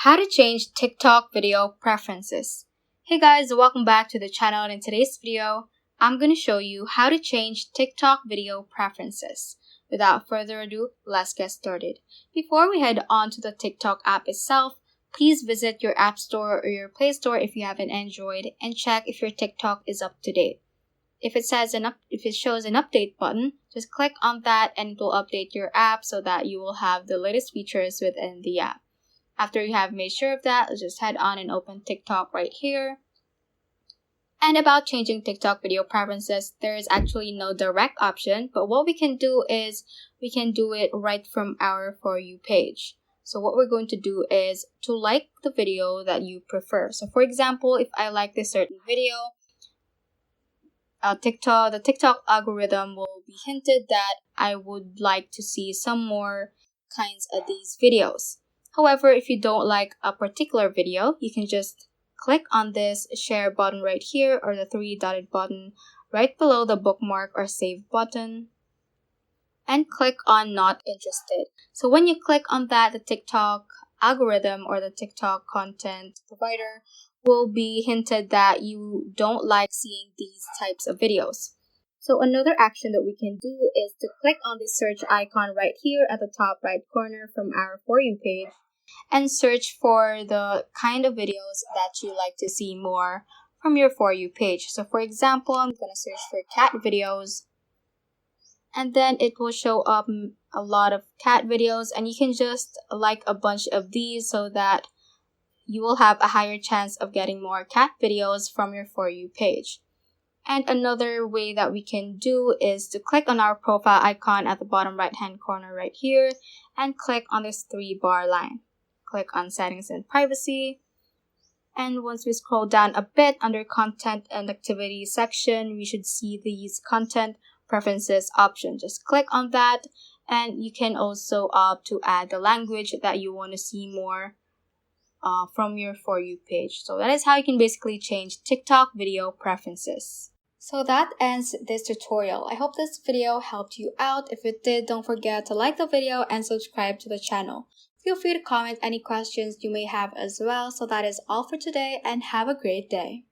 How to change TikTok video preferences. Hey guys, welcome back to the channel. In today's video, I'm going to show you how to change TikTok video preferences. Without further ado, let's get started. Before we head on to the TikTok app itself, please visit your App Store or your Play Store if you have an Android and check if your TikTok is up to date. If it shows an update button, just click on that and it will update your app so that you will have the latest features within the app. After you have made sure of that, let's just head on and open TikTok right here. And about changing TikTok video preferences, there is actually no direct option, but what we can do is we can do it right from our For You page. So what we're going to do is to like the video that you prefer. So for example, if I like this certain video, the TikTok algorithm will be hinted that I would like to see some more kinds of these videos. However, if you don't like a particular video, you can just click on this share button right here or the three dotted button right below the bookmark or save button and click on not interested. So when you click on that, the TikTok algorithm or the TikTok content provider will be hinted that you don't like seeing these types of videos. So another action that we can do is to click on the search icon right here at the top right corner from our For You page and search for the kind of videos that you like to see more from your For You page. So for example, I'm going to search for cat videos and then it will show up a lot of cat videos and you can just like a bunch of these so that you will have a higher chance of getting more cat videos from your For You page. And another way that we can do is to click on our profile icon at the bottom right hand corner right here and click on this 3-bar line. Click on settings and privacy. And once we scroll down a bit under content and activity section, we should see these content preferences option. Just click on that and you can also opt to add the language that you want to see more from your For You page. So that is how you can basically change TikTok video preferences. So that ends this tutorial. I hope this video helped you out. If it did, don't forget to like the video and subscribe to the channel. Feel free to comment any questions you may have as well. So that is all for today and have a great day.